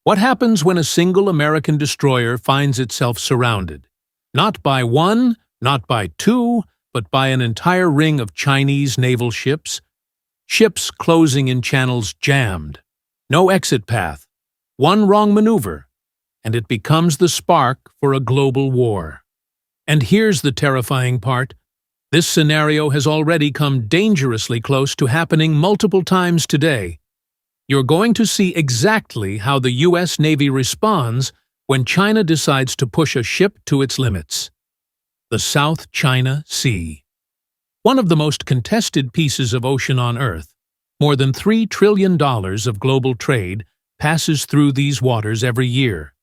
What happens when a single American destroyer finds itself surrounded? Not by one, not by two, but by an entire ring of Chinese naval ships? Ships closing in channels jammed. No exit path. One wrong maneuver, and it becomes the spark for a global war. And here's the terrifying part. This scenario has already come dangerously close to happening multiple times today. You're going to see exactly how the U.S. Navy responds when China decides to push a ship to its limits. The South China Sea. One of the most contested pieces of ocean on Earth, more than $3 trillion of global trade passes through these waters every year.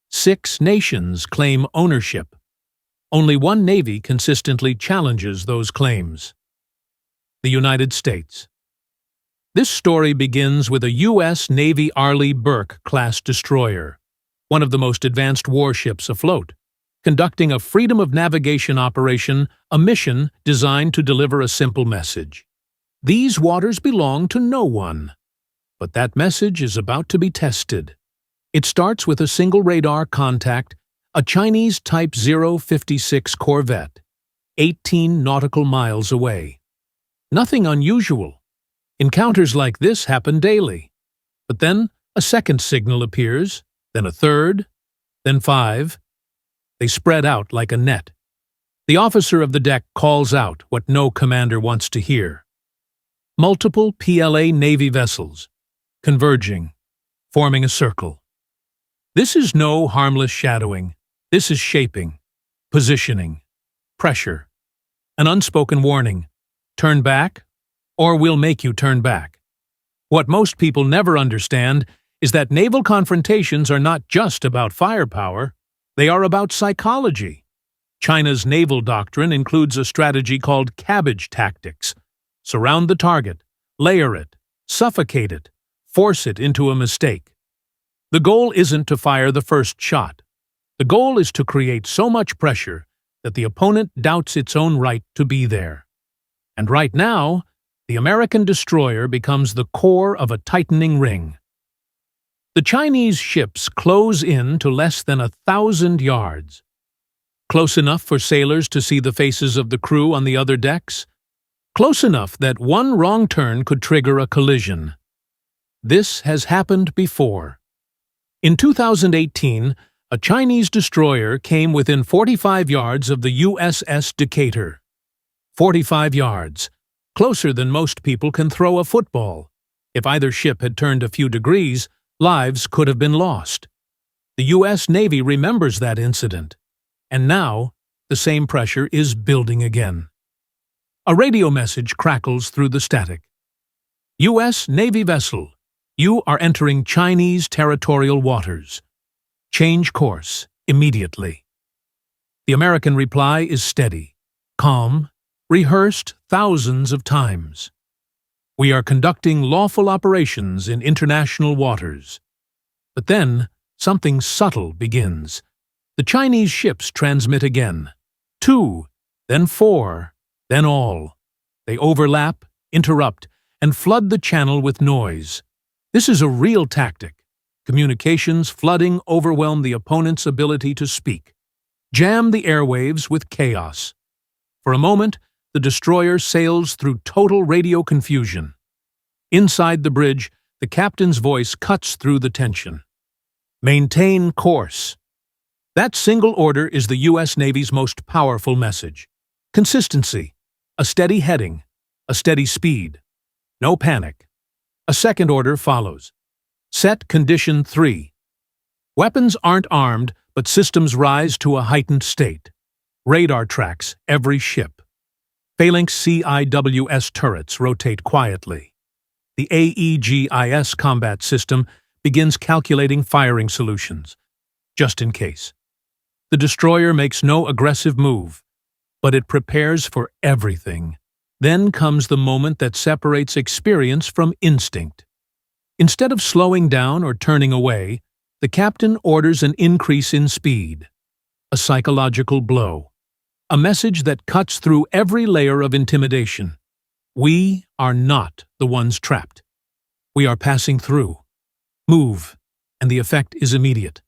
6 nations claim ownership. Only one navy consistently challenges those claims. The United States. This story begins with a U.S. Navy Arleigh Burke-class destroyer, one of the most advanced warships afloat, conducting a freedom of navigation operation, a mission designed to deliver a simple message. These waters belong to no one. But that message is about to be tested. It starts with a single radar contact, a Chinese Type 056 corvette, 18 nautical miles away. Nothing unusual. Encounters like this happen daily. But then a second signal appears, then a third, then 5. They spread out like a net. The officer of the deck calls out what no commander wants to hear. Multiple PLA Navy vessels, converging, forming a circle. This is no harmless shadowing. This is shaping, positioning, pressure. An unspoken warning. Turn back, or we'll make you turn back. What most people never understand is that naval confrontations are not just about firepower, they are about psychology. China's naval doctrine includes a strategy called cabbage tactics. Surround the target, layer it, suffocate it, force it into a mistake. The goal isn't to fire the first shot. The goal is to create so much pressure that the opponent doubts its own right to be there. And right now, the American destroyer becomes the core of a tightening ring. The Chinese ships close in to less than 1,000 yards. Close enough for sailors to see the faces of the crew on the other decks. Close enough that one wrong turn could trigger a collision. This has happened before. In 2018, a Chinese destroyer came within 45 yards of the USS Decatur. 45 yards. Closer than most people can throw a football. If either ship had turned a few degrees, lives could have been lost. The U.S. Navy remembers that incident. And now, the same pressure is building again. A radio message crackles through the static. U.S. Navy vessel, you are entering Chinese territorial waters. Change course immediately. The American reply is steady, calm, rehearsed thousands of times. We are conducting lawful operations in international waters. But then, something subtle begins. The Chinese ships transmit again. 2, then 4, then all. They overlap, interrupt, and flood the channel with noise. This is a real tactic. Communications flooding overwhelm the opponent's ability to speak. Jam the airwaves with chaos. For a moment, the destroyer sails through total radio confusion. Inside the bridge, the captain's voice cuts through the tension. Maintain course. That single order is the U.S. Navy's most powerful message. Consistency. A steady heading. A steady speed. No panic. A second order follows. Set condition 3. Weapons aren't armed, but systems rise to a heightened state. Radar tracks every ship. Phalanx CIWS turrets rotate quietly. The AEGIS combat system begins calculating firing solutions, just in case. The destroyer makes no aggressive move, but it prepares for everything. Then comes the moment that separates experience from instinct. Instead of slowing down or turning away, the captain orders an increase in speed. A psychological blow. A message that cuts through every layer of intimidation. We are not the ones trapped. We are passing through. Move. and the effect is immediate.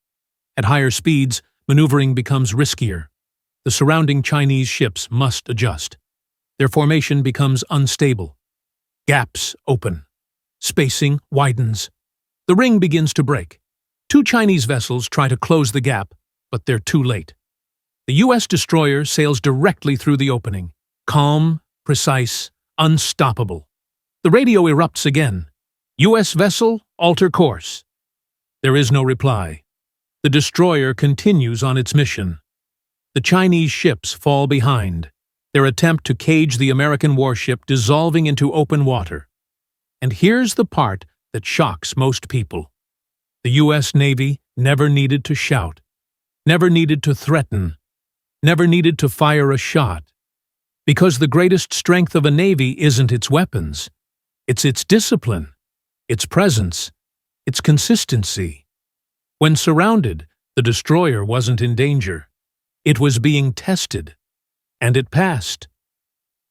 At higher speeds, maneuvering becomes riskier. The surrounding Chinese ships must adjust. Their formation becomes unstable. Gaps open. Spacing widens. The ring begins to break. Two Chinese vessels try to close the gap, but they're too late. The U.S. destroyer sails directly through the opening, calm, precise, unstoppable. The radio erupts again. U.S. vessel, alter course. There is no reply. The destroyer continues on its mission. The Chinese ships fall behind, their attempt to cage the American warship dissolving into open water. And here's the part that shocks most people. The U.S. Navy never needed to shout, never needed to threaten, never needed to fire a shot. Because the greatest strength of a navy isn't its weapons. It's its discipline, its presence, its consistency. When surrounded, the destroyer wasn't in danger. It was being tested, and it passed.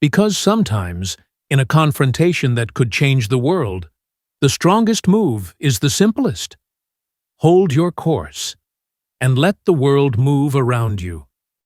Because sometimes, in a confrontation that could change the world, the strongest move is the simplest. Hold your course, and let the world move around you.